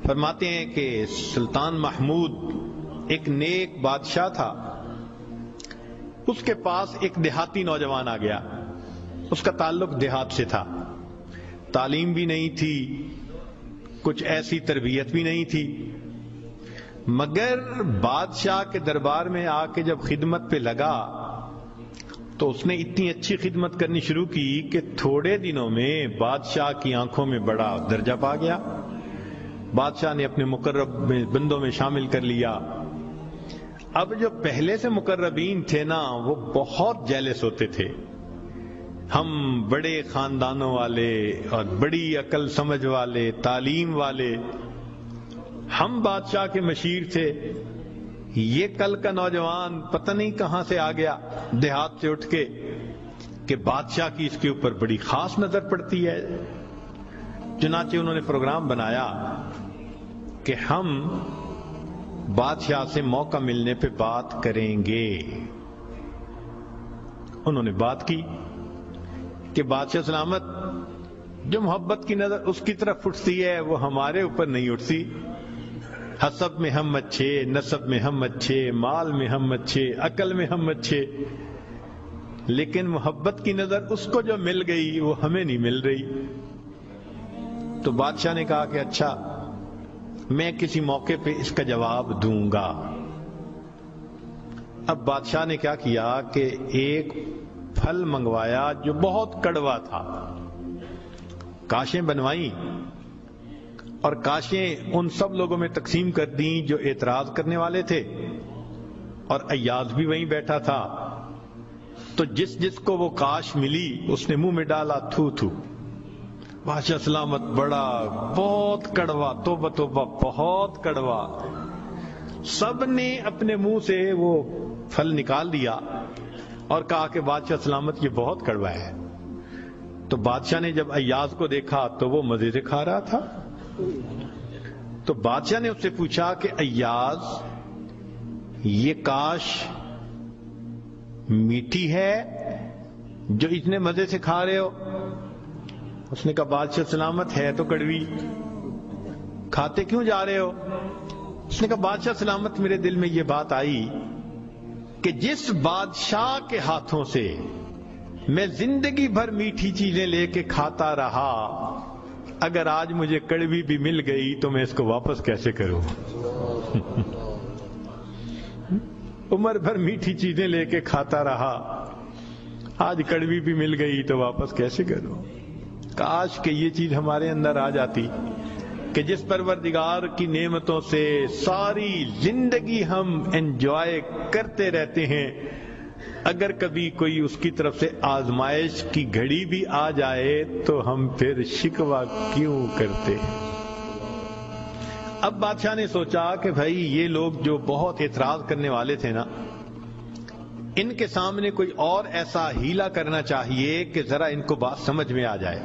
فرماتے ہیں کہ سلطان محمود ایک نیک بادشاہ تھا. اس کے پاس ایک دیہاتی نوجوان آ گیا. اس کا تعلق دیہات سے تھا، تعلیم بھی نہیں تھی، کچھ ایسی تربیت بھی نہیں تھی، مگر بادشاہ کے دربار میں آ کے جب خدمت پہ لگا تو اس نے اتنی اچھی خدمت کرنی شروع کی کہ تھوڑے دنوں میں بادشاہ کی آنکھوں میں بڑا درجہ پا گیا. بادشاہ نے اپنے مقرب بندوں میں شامل کر لیا. اب جو پہلے سے مقربین تھے نا وہ بہت جیلس ہوتے تھے. ہم بڑے خاندانوں والے اور بڑی عقل سمجھ والے، تعلیم والے، ہم بادشاہ کے مشیر تھے، یہ کل کا نوجوان پتہ نہیں کہاں سے آ گیا دیہات سے اٹھ کے کہ بادشاہ کی اس کے اوپر بڑی خاص نظر پڑتی ہے. چنانچہ انہوں نے پروگرام بنایا کہ ہم بادشاہ سے موقع ملنے پہ بات کریں گے. انہوں نے بات کی کہ بادشاہ سلامت، جو محبت کی نظر اس کی طرف اٹھتی ہے وہ ہمارے اوپر نہیں اٹھتی. حسب میں ہم اچھے، نسب میں ہم اچھے، مال میں ہم اچھے، عقل میں ہم اچھے، لیکن محبت کی نظر اس کو جو مل گئی وہ ہمیں نہیں مل رہی. تو بادشاہ نے کہا کہ اچھا، میں کسی موقع پہ اس کا جواب دوں گا. اب بادشاہ نے کیا کیا کہ ایک پھل منگوایا جو بہت کڑوا تھا، کاشیں بنوائیں اور کاشیں ان سب لوگوں میں تقسیم کر دیں جو اعتراض کرنے والے تھے، اور ایاز بھی وہیں بیٹھا تھا. تو جس جس کو وہ کاش ملی اس نے منہ میں ڈالا، تھو تھو. بادشاہ سلامت بڑا بہت کڑوا، توبہ توبہ بہت کڑوا. سب نے اپنے منہ سے وہ پھل نکال دیا اور کہا کہ بادشاہ سلامت یہ بہت کڑوا ہے. تو بادشاہ نے جب ایاز کو دیکھا تو وہ مزے سے کھا رہا تھا. تو بادشاہ نے اس سے پوچھا کہ ایاز، یہ کاش میٹھی ہے جو اتنے مزے سے کھا رہے ہو؟ اس نے کہا بادشاہ سلامت ہے تو کڑوی، کھاتے کیوں جا رہے ہو؟ اس نے کہا بادشاہ سلامت میرے دل میں یہ بات آئی کہ جس بادشاہ کے ہاتھوں سے میں زندگی بھر میٹھی چیزیں لے کے کھاتا رہا، اگر آج مجھے کڑوی بھی مل گئی تو میں اس کو واپس کیسے کروں؟ عمر بھر میٹھی چیزیں لے کے کھاتا رہا، آج کڑوی بھی مل گئی تو واپس کیسے کروں؟ کاش کہ یہ چیز ہمارے اندر آ جاتی کہ جس پروردگار کی نعمتوں سے ساری زندگی ہم انجوائے کرتے رہتے ہیں، اگر کبھی کوئی اس کی طرف سے آزمائش کی گھڑی بھی آ جائے تو ہم پھر شکوہ کیوں کرتے ہیں؟ اب بادشاہ نے سوچا کہ بھائی یہ لوگ جو بہت اعتراض کرنے والے تھے نا، ان کے سامنے کوئی اور ایسا ہیلا کرنا چاہیے کہ ذرا ان کو بات سمجھ میں آ جائے.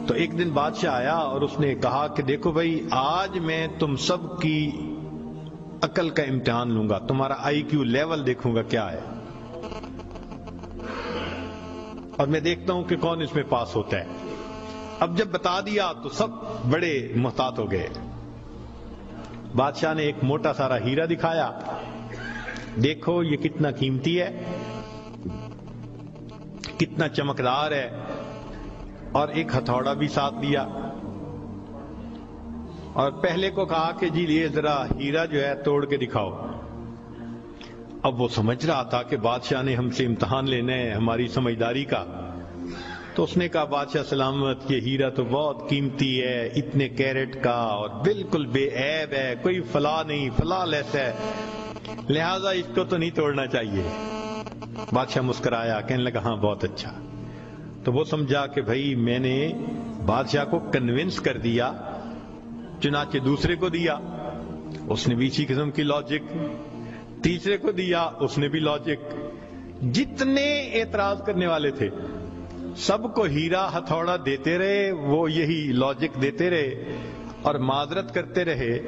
تو ایک دن بادشاہ آیا اور اس نے کہا کہ دیکھو بھائی، آج میں تم سب کی عقل کا امتحان لوں گا، تمہارا آئی کیو لیول دیکھوں گا کیا ہے، اور میں دیکھتا ہوں کہ کون اس میں پاس ہوتا ہے. اب جب بتا دیا تو سب بڑے محتاط ہو گئے. بادشاہ نے ایک موٹا سارا ہیرا دکھایا، دیکھو یہ کتنا قیمتی ہے، کتنا چمکدار ہے، اور ایک ہتھوڑا بھی ساتھ دیا، اور پہلے کو کہا کہ جی یہ ذرا ہیرا جو ہے توڑ کے دکھاؤ. اب وہ سمجھ رہا تھا کہ بادشاہ نے ہم سے امتحان لینا ہے ہماری سمجھداری کا. تو اس نے کہا بادشاہ سلامت، یہ ہیرا تو بہت قیمتی ہے، اتنے کیرٹ کا، اور بالکل بے عیب ہے، کوئی فلاں نہیں، فلاں لیس ہے، لہذا اس کو تو نہیں توڑنا چاہیے. بادشاہ مسکرایا، کہنے لگا ہاں بہت اچھا. تو وہ سمجھا کہ بھائی میں نے بادشاہ کو کنونس کر دیا. چنانچہ دوسرے کو دیا، اس نے بھی اسی قسم کی لاجک. تیسرے کو دیا، اس نے بھی لاجک. جتنے اعتراض کرنے والے تھے سب کو ہیرا ہتھوڑا دیتے رہے، وہ یہی لاجک دیتے رہے اور معذرت کرتے رہے،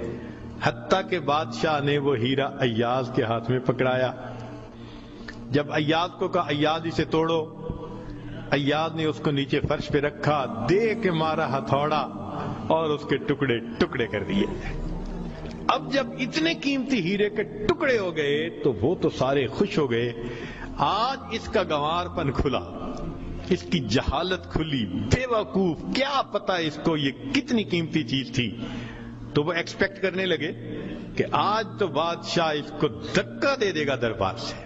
حتیٰ کہ بادشاہ نے وہ ہیرا ایاز کے ہاتھ میں پکڑایا. جب ایاز کو کہا ایاز اسے توڑو، ایاز نے اس کو نیچے فرش پہ رکھا، دے کے مارا ہتھوڑا، اور اس کے ٹکڑے ٹکڑے کر دیے۔ اب جب اتنے قیمتی ہیرے کے ٹکڑے ہو گئے تو وہ تو سارے خوش ہو گئے، آج اس کا گنوار پن کھلا، اس کی جہالت کھلی، بے وقوف، کیا پتا اس کو یہ کتنی قیمتی چیز تھی۔ تو وہ ایکسپیکٹ کرنے لگے کہ آج تو بادشاہ اس کو دھکا دے دے گا دربار سے۔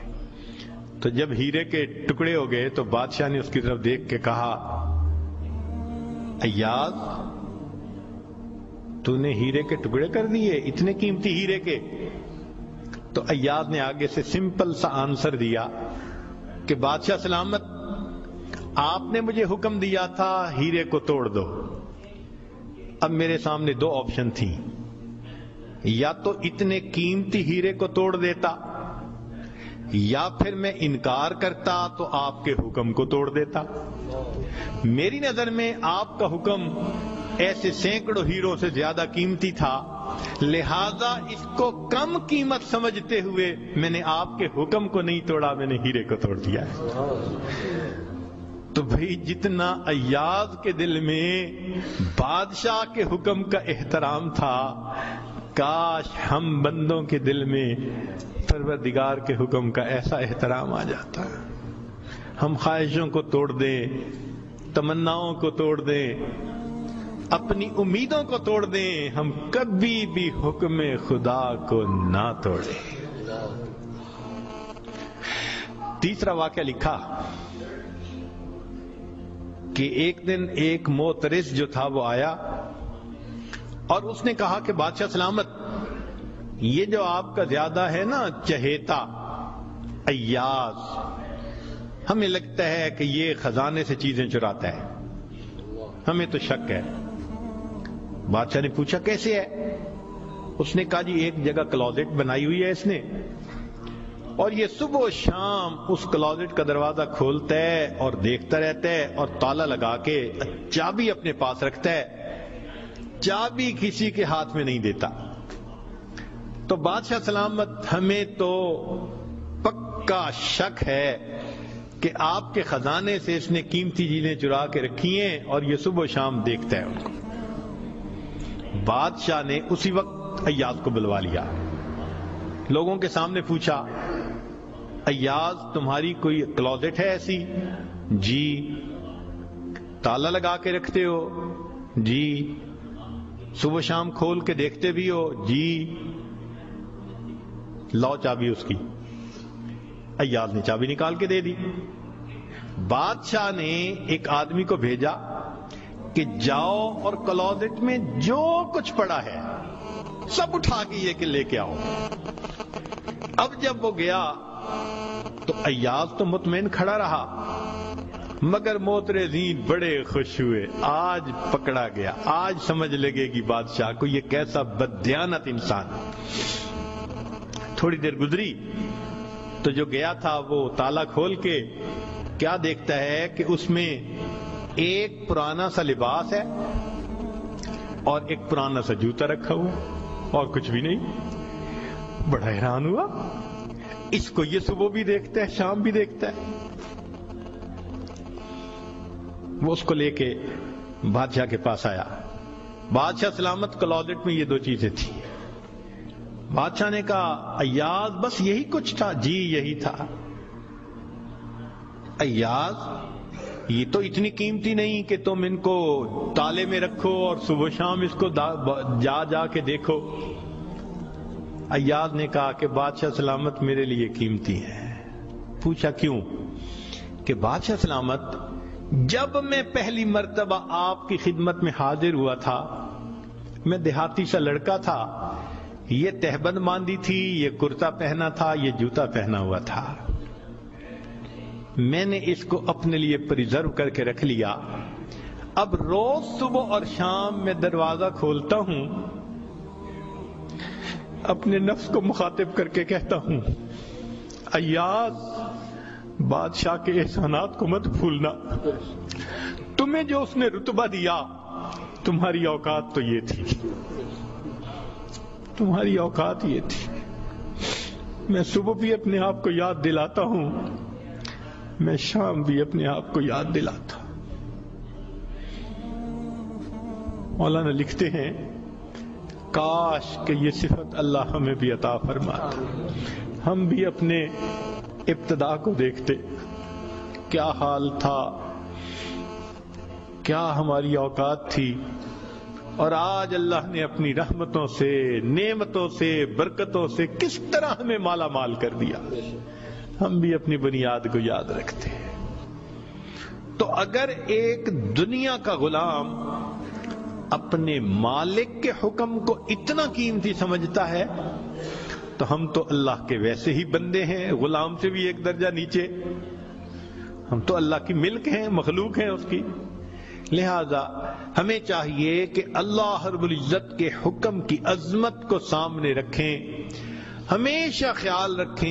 تو جب ہیرے کے ٹکڑے ہو گئے تو بادشاہ نے اس کی طرف دیکھ کے کہا، ایاز تو نے ہیرے کے ٹکڑے کر دیے، اتنے قیمتی ہیرے کے؟ تو ایاز نے آگے سے سمپل سا آنسر دیا کہ بادشاہ سلامت، آپ نے مجھے حکم دیا تھا ہیرے کو توڑ دو۔ اب میرے سامنے دو آپشن تھیں، یا تو اتنے قیمتی ہیرے کو توڑ دیتا، یا پھر میں انکار کرتا تو آپ کے حکم کو توڑ دیتا۔ میری نظر میں آپ کا حکم ایسے سینکڑوں ہیروں سے زیادہ قیمتی تھا، لہذا اس کو کم قیمت سمجھتے ہوئے میں نے آپ کے حکم کو نہیں توڑا، میں نے ہیرے کو توڑ دیا ہے۔ تو بھئی جتنا ایاز کے دل میں بادشاہ کے حکم کا احترام تھا، کاش ہم بندوں کے دل میں پروردگار کے حکم کا ایسا احترام آ جاتا۔ ہم خواہشوں کو توڑ دیں، تمناؤں کو توڑ دیں، اپنی امیدوں کو توڑ دیں، ہم کبھی بھی حکم خدا کو نہ توڑیں۔ تیسرا واقعہ لکھا کہ ایک دن ایک موترس جو تھا وہ آیا اور اس نے کہا کہ بادشاہ سلامت، یہ جو آپ کا زیادہ ہے نا چہیتا ایاز، ہمیں لگتا ہے کہ یہ خزانے سے چیزیں چراتا ہے، ہمیں تو شک ہے۔ بادشاہ نے پوچھا کیسے ہے؟ اس نے کہا جی ایک جگہ کلوزٹ بنائی ہوئی ہے اس نے، اور یہ صبح و شام اس کلوزٹ کا دروازہ کھولتا ہے اور دیکھتا رہتا ہے اور تالا لگا کے چابی اپنے پاس رکھتا ہے، چابی کسی کے ہاتھ میں نہیں دیتا۔ تو بادشاہ سلامت، ہمیں تو پکا شک ہے کہ آپ کے خزانے سے اس نے قیمتی چیزیں چرا کے رکھی ہیں اور یہ صبح و شام دیکھتا ہے ان کو۔ بادشاہ نے اسی وقت ایاز کو بلوا لیا، لوگوں کے سامنے پوچھا، ایاز تمہاری کوئی کلوزٹ ہے ایسی؟ جی۔ تالا لگا کے رکھتے ہو؟ جی۔ صبح شام کھول کے دیکھتے بھی ہو؟ جی۔ لاؤ چابی اس کی۔ ایاز نے چابی نکال کے دے دی۔ بادشاہ نے ایک آدمی کو بھیجا کہ جاؤ اور کلوزٹ میں جو کچھ پڑا ہے سب اٹھا کے یہ کہ لے کے آؤ۔ اب جب وہ گیا تو ایاز تو مطمئن کھڑا رہا، مگر موترزین بڑے خوش ہوئے، آج پکڑا گیا، آج سمجھ لگے گی بادشاہ کو یہ کیسا بددیانت انسان۔ تھوڑی دیر گزری تو جو گیا تھا وہ تالا کھول کے کیا دیکھتا ہے کہ اس میں ایک پرانا سا لباس ہے اور ایک پرانا سا جوتا رکھا ہوا اور کچھ بھی نہیں۔ بڑا حیران ہوا، اس کو یہ صبح بھی دیکھتا ہے شام بھی دیکھتا ہے۔ وہ اس کو لے کے بادشاہ کے پاس آیا۔ بادشاہ سلامت، کلوزٹ میں یہ دو چیزیں تھیں۔ بادشاہ نے کہا ایاز بس یہی کچھ تھا؟ جی یہی تھا۔ ایاز یہ تو اتنی قیمتی نہیں کہ تم ان کو تالے میں رکھو اور صبح شام اس کو جا جا کے دیکھو۔ ایاز نے کہا کہ بادشاہ سلامت میرے لیے قیمتی ہے۔ پوچھا کیوں؟ کہ بادشاہ سلامت، جب میں پہلی مرتبہ آپ کی خدمت میں حاضر ہوا تھا، میں دیہاتی سا لڑکا تھا، یہ تہبند باندھی تھی، یہ کرتا پہنا تھا، یہ جوتا پہنا ہوا تھا، میں نے اس کو اپنے لیے پریزرو کر کے رکھ لیا۔ اب روز صبح اور شام میں دروازہ کھولتا ہوں، اپنے نفس کو مخاطب کر کے کہتا ہوں ایاز بادشاہ کے احسانات کو مت بھولنا، تمہیں جو اس نے رتبہ دیا تمہاری اوقات تو یہ تھی، تمہاری اوقات یہ تھی۔ میں صبح بھی اپنے آپ کو یاد دلاتا ہوں، میں شام بھی اپنے آپ کو یاد دلاتا ہوں۔ مولانا لکھتے ہیں کاش کہ یہ صفت اللہ ہمیں بھی عطا فرماتا، ہم بھی اپنے ابتدا کو دیکھتے، کیا حال تھا، کیا ہماری اوقات تھی، اور آج اللہ نے اپنی رحمتوں سے، نعمتوں سے، برکتوں سے کس طرح ہمیں مالا مال کر دیا، ہم بھی اپنی بنیاد کو یاد رکھتے ہیں۔ تو اگر ایک دنیا کا غلام اپنے مالک کے حکم کو اتنا قیمتی سمجھتا ہے تو ہم تو اللہ کے ویسے ہی بندے ہیں، غلام سے بھی ایک درجہ نیچے، ہم تو اللہ کی ملک ہیں، مخلوق ہیں اس کی۔ لہذا ہمیں چاہیے کہ اللہ رب العزت کے حکم کی عظمت کو سامنے رکھیں، ہمیشہ خیال رکھیں